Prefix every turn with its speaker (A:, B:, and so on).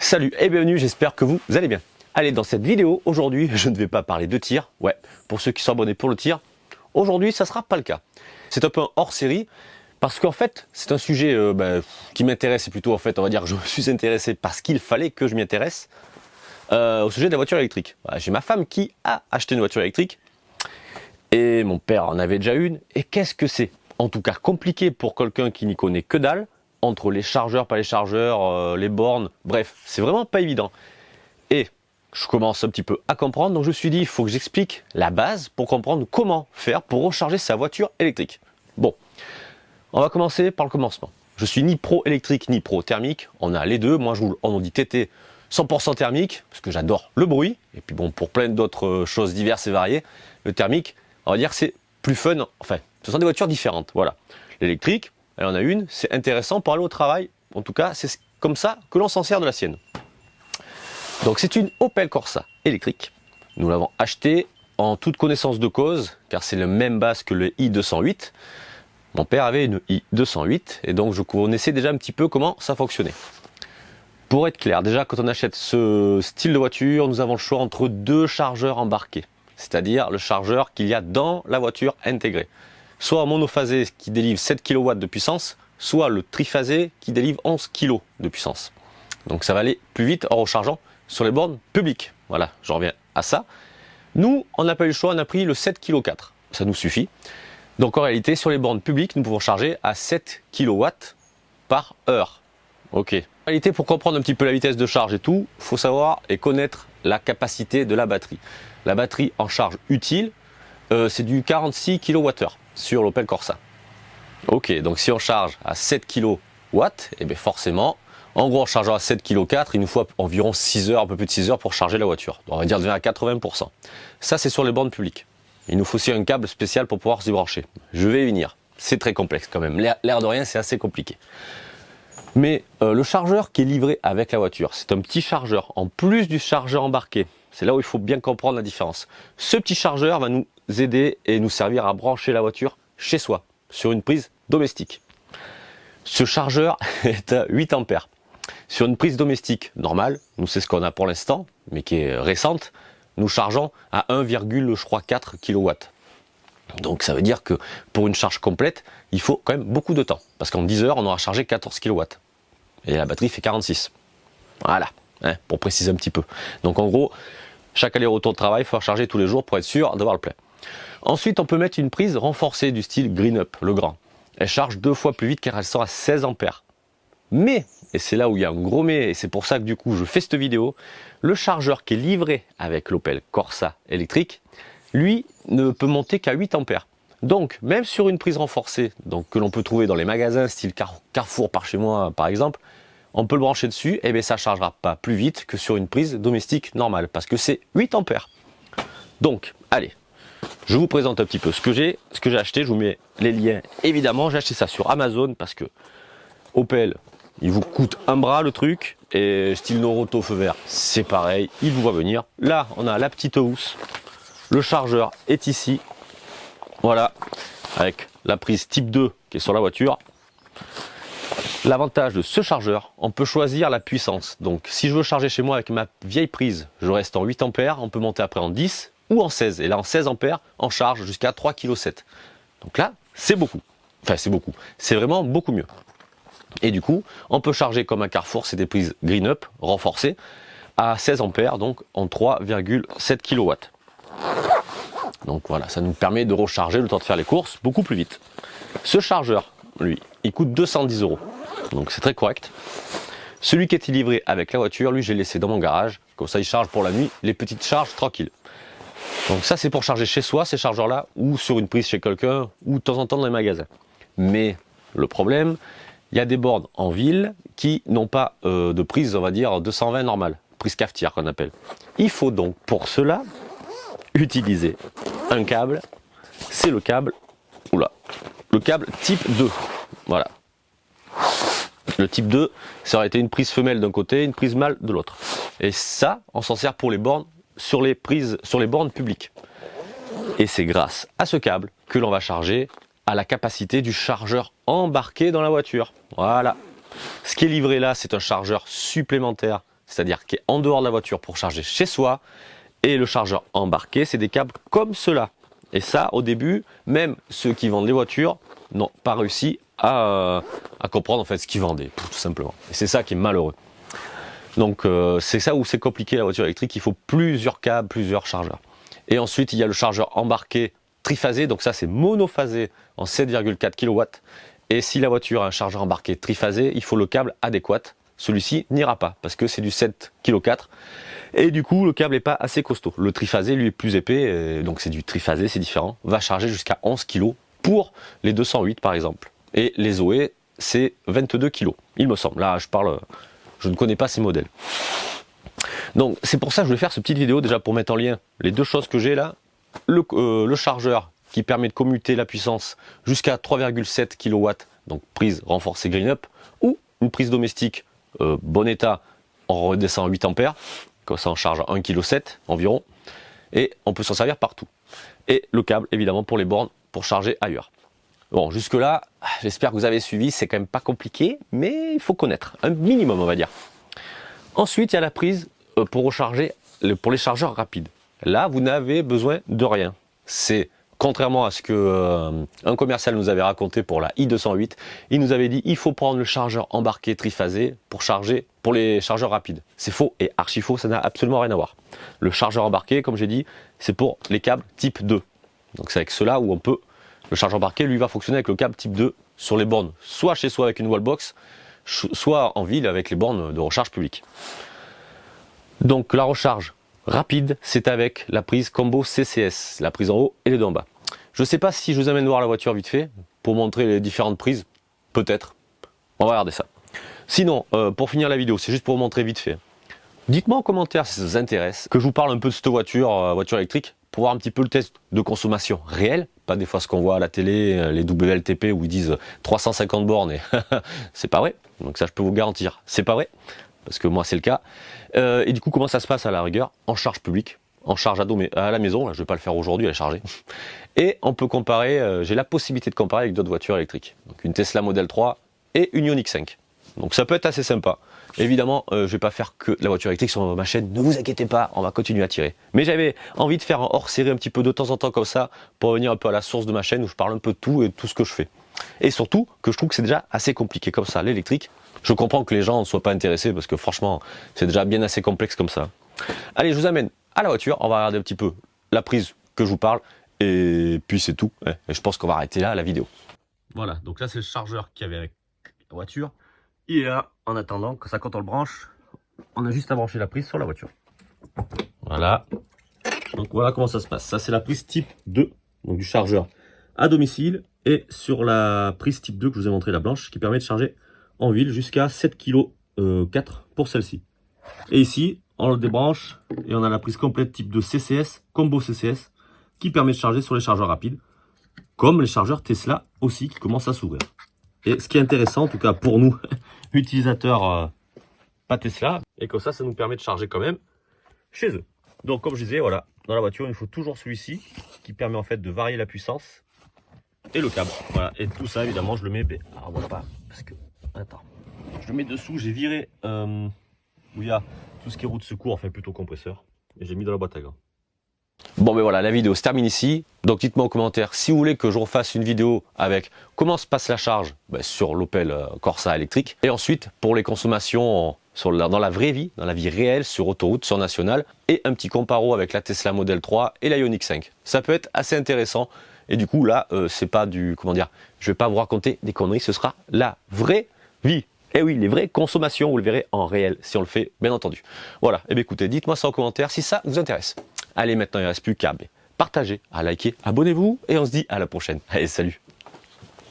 A: Salut et bienvenue, j'espère que vous allez bien. Allez, dans cette vidéo, aujourd'hui, je ne vais pas parler de tir. Ouais, pour ceux qui sont abonnés pour le tir, aujourd'hui, ça ne sera pas le cas. C'est un peu un hors-série, parce qu'en fait, c'est un sujet qui m'intéresse, et plutôt, en fait, on va dire, je me suis intéressé parce qu'il fallait que je m'y intéresse, au sujet de la voiture électrique. Voilà, j'ai ma femme qui a acheté une voiture électrique, et mon père en avait déjà une, et qu'est-ce que c'est? En tout cas, compliqué pour quelqu'un qui n'y connaît que dalle, entre les chargeurs, pas les chargeurs, les bornes, bref, c'est vraiment pas évident. Et je commence un petit peu à comprendre, donc je me suis dit, il faut que j'explique la base pour comprendre comment faire pour recharger sa voiture électrique. Bon, on va commencer par le commencement. Je suis ni pro électrique ni pro thermique, on a les deux, moi je roule en Audi TT 100% thermique, parce que j'adore le bruit, et puis bon, pour plein d'autres choses diverses et variées, le thermique, on va dire que c'est plus fun, enfin, ce sont des voitures différentes, voilà. L'électrique, elle en a une, c'est intéressant pour aller au travail, en tout cas, c'est comme ça que l'on s'en sert de la sienne. Donc c'est une Opel Corsa électrique, nous l'avons achetée en toute connaissance de cause, car c'est le même base que le i208. Mon père avait une i208, et donc je connaissais déjà un petit peu comment ça fonctionnait. Pour être clair, déjà quand on achète ce style de voiture, nous avons le choix entre deux chargeurs embarqués, c'est-à-dire le chargeur qu'il y a dans la voiture intégrée. Soit un monophasé qui délivre 7 kW de puissance, soit le triphasé qui délivre 11 kg de puissance. Donc ça va aller plus vite en rechargeant sur les bornes publiques. Voilà, je reviens à ça. Nous, on n'a pas eu le choix, on a pris le 7 kg 4. Ça nous suffit. Donc en réalité, sur les bornes publiques, nous pouvons charger à 7 kW par heure. Ok. En réalité, pour comprendre un petit peu la vitesse de charge et tout, il faut savoir et connaître la capacité de la batterie. La batterie en charge utile, c'est du 46 kWh sur l'Opel Corsa. Ok, donc si on charge à 7 kW, et bien forcément, en gros en chargeant à 7 kg 4, il nous faut environ 6 heures, un peu plus de 6 heures pour charger la voiture. On va dire de 20 à 80%. Ça c'est sur les bornes publiques. Il nous faut aussi un câble spécial pour pouvoir s'y brancher. Je vais y venir. C'est très complexe quand même. L'air de rien, c'est assez compliqué. Mais le chargeur qui est livré avec la voiture, c'est un petit chargeur, en plus du chargeur embarqué. C'est là où il faut bien comprendre la différence. Ce petit chargeur va nous aider et nous servir à brancher la voiture chez soi, sur une prise domestique. Ce chargeur est à 8 ampères. Sur une prise domestique normale, nous c'est ce qu'on a pour l'instant, mais qui est récente, nous chargeons à 1,4 kW. Donc ça veut dire que pour une charge complète, il faut quand même beaucoup de temps. Parce qu'en 10 heures, on aura chargé 14 kW. Et la batterie fait 46. Voilà, hein, pour préciser un petit peu. Donc en gros, chaque aller-retour de travail, il faut charger tous les jours pour être sûr d'avoir le plein. Ensuite, on peut mettre une prise renforcée du style Green Up, le grand. Elle charge 2 fois plus vite car elle sort à 16 ampères. Mais, et c'est là où il y a un gros mais, et c'est pour ça que du coup je fais cette vidéo, le chargeur qui est livré avec l'Opel Corsa électrique, lui, ne peut monter qu'à 8 ampères. Donc, même sur une prise renforcée, donc que l'on peut trouver dans les magasins, style Carrefour par chez moi par exemple, on peut le brancher dessus, et bien ça ne chargera pas plus vite que sur une prise domestique normale, parce que c'est 8 ampères. Donc, allez, je vous présente un petit peu ce que j'ai acheté, je vous mets les liens, évidemment, j'ai acheté ça sur Amazon, parce que Opel, il vous coûte un bras le truc, et style Noroto feu vert, c'est pareil, il vous voit venir. Là, on a la petite housse, le chargeur est ici, voilà, avec la prise type 2 qui est sur la voiture. L'avantage de ce chargeur, on peut choisir la puissance. Donc si je veux charger chez moi avec ma vieille prise, je reste en 8 ampères, on peut monter après en 10 ou en 16. Et là en 16 ampères, on charge jusqu'à 3,7 kg. Donc là, c'est beaucoup. Enfin c'est beaucoup, c'est vraiment beaucoup mieux. Et du coup, on peut charger comme un Carrefour, c'est des prises Green Up renforcées, à 16 ampères, donc en 3,7 kW. Donc voilà, ça nous permet de recharger le temps de faire les courses beaucoup plus vite. Ce chargeur, lui, il coûte 210 €. Donc c'est très correct. Celui qui est livré avec la voiture, lui, j'ai laissé dans mon garage. Comme ça, il charge pour la nuit, les petites charges tranquilles. Donc ça, c'est pour charger chez soi, ces chargeurs-là, ou sur une prise chez quelqu'un, ou de temps en temps dans les magasins. Mais le problème, il y a des bornes en ville qui n'ont pas de prise, on va dire, 220 normale. Prise cafetière qu'on appelle. Il faut donc, pour cela, utiliser un câble, c'est le câble, le câble type 2, voilà. Le type 2, ça aurait été une prise femelle d'un côté, une prise mâle de l'autre. Et ça, on s'en sert pour les bornes, sur les bornes publiques. Et c'est grâce à ce câble que l'on va charger à la capacité du chargeur embarqué dans la voiture. Voilà. Ce qui est livré là, c'est un chargeur supplémentaire c'est-à-dire qui est en dehors de la voiture pour charger chez soi, et le chargeur embarqué, c'est des câbles comme cela. Et ça, au début, même ceux qui vendent les voitures n'ont pas réussi à comprendre en fait ce qu'ils vendaient, tout simplement. Et c'est ça qui est malheureux. Donc c'est ça où c'est compliqué la voiture électrique, il faut plusieurs câbles, plusieurs chargeurs. Et ensuite, il y a le chargeur embarqué triphasé, donc ça c'est monophasé en 7,4 kW. Et si la voiture a un chargeur embarqué triphasé, il faut le câble adéquat. Celui-ci n'ira pas parce que c'est du 7,4 kg. Et du coup, le câble n'est pas assez costaud. Le triphasé, lui, est plus épais, donc c'est du triphasé, c'est différent. Va charger jusqu'à 11 kg pour les 208 par exemple. Et les Zoé, c'est 22 kg, il me semble. Là, je ne connais pas ces modèles. Donc c'est pour ça que je vais faire cette petite vidéo déjà pour mettre en lien les deux choses que j'ai là. Le chargeur qui permet de commuter la puissance jusqu'à 3,7 kW, donc prise renforcée green up, ou une prise domestique bon état, on redescend à 8 ampères, comme ça on charge 1,7 kg environ, et on peut s'en servir partout. Et le câble évidemment pour les bornes pour charger ailleurs. Bon, jusque là, j'espère que vous avez suivi, c'est quand même pas compliqué, mais il faut connaître, un minimum on va dire. Ensuite, il y a la prise pour recharger, pour les chargeurs rapides. Là, vous n'avez besoin de rien. C'est contrairement à ce que un commercial nous avait raconté pour la i208, il nous avait dit il faut prendre le chargeur embarqué triphasé pour charger pour les chargeurs rapides. C'est faux et archi faux, ça n'a absolument rien à voir. Le chargeur embarqué, comme j'ai dit, c'est pour les câbles type 2. Donc c'est avec cela où on peut, le chargeur embarqué lui va fonctionner avec le câble type 2 sur les bornes, soit chez soi avec une wallbox, soit en ville avec les bornes de recharge publique. Donc la recharge rapide, c'est avec la prise combo CCS, la prise en haut et les deux en bas. Je ne sais pas si je vous amène voir la voiture vite fait, pour montrer les différentes prises, peut-être. On va regarder ça. Sinon, pour finir la vidéo, c'est juste pour vous montrer vite fait. Dites-moi en commentaire si ça vous intéresse, que je vous parle un peu de cette voiture, voiture électrique, pour voir un petit peu le test de consommation réelle, pas des fois ce qu'on voit à la télé, les WLTP où ils disent 350 bornes, et c'est pas vrai, donc ça je peux vous garantir, c'est pas vrai. Parce que moi c'est le cas. Et du coup, comment ça se passe à la rigueur? En charge publique, en charge à la maison, là, je ne vais pas le faire aujourd'hui, elle est chargée. Et on peut comparer, j'ai la possibilité de comparer avec d'autres voitures électriques. Donc une Tesla Model 3 et une Ioniq 5. Donc ça peut être assez sympa. Évidemment, je ne vais pas faire que la voiture électrique sur ma chaîne, ne vous inquiétez pas, on va continuer à tirer. Mais j'avais envie de faire un hors-série un petit peu de temps en temps comme ça, pour revenir un peu à la source de ma chaîne, où je parle un peu de tout et de tout ce que je fais. Et surtout, que je trouve que c'est déjà assez compliqué comme ça, l'électrique. Je comprends que les gens ne soient pas intéressés parce que franchement, c'est déjà bien assez complexe comme ça. Allez, je vous amène à la voiture. On va regarder un petit peu la prise que je vous parle. Et puis c'est tout. Et je pense qu'on va arrêter là la vidéo. Voilà, donc là c'est le chargeur qu'il y avait avec la voiture. Il est là en attendant que ça, quand on le branche, on a juste à brancher la prise sur la voiture. Voilà. Donc voilà comment ça se passe. Ça c'est la prise type 2, donc du chargeur à domicile. Et sur la prise type 2 que je vous ai montré, la blanche, qui permet de charger en ville jusqu'à 7,4 kg pour celle-ci. Et ici, on le débranche et on a la prise complète type de CCS, combo CCS, qui permet de charger sur les chargeurs rapides, comme les chargeurs Tesla aussi qui commencent à s'ouvrir. Et ce qui est intéressant, en tout cas pour nous, utilisateurs pas Tesla, et comme ça nous permet de charger quand même chez eux. Donc comme je disais, voilà, dans la voiture, il faut toujours celui-ci, qui permet en fait de varier la puissance, et le câble. Voilà, et tout ça, évidemment, je le mets, alors voilà pas, parce que, attends, je le mets dessous, j'ai viré où il y a tout ce qui est roue de secours, enfin plutôt compresseur, et j'ai mis dans la boîte à gants. Bon ben voilà, la vidéo se termine ici. Donc dites-moi en commentaire si vous voulez que je refasse une vidéo avec comment se passe la charge sur l'Opel Corsa électrique. Et ensuite pour les consommations dans la vraie vie, dans la vie réelle, sur autoroute, sur nationale. Et un petit comparo avec la Tesla Model 3 et la Ioniq 5. Ça peut être assez intéressant. Et du coup là, c'est pas du, comment dire, je vais pas vous raconter des conneries, ce sera la vraie vie. Et oui, les vraies consommations, vous le verrez en réel, si on le fait, bien entendu. Voilà, et bien écoutez, dites-moi ça en commentaire si ça vous intéresse. Allez, maintenant, il ne reste plus qu'à partager, à liker, abonnez-vous, et on se dit à la prochaine. Allez, salut!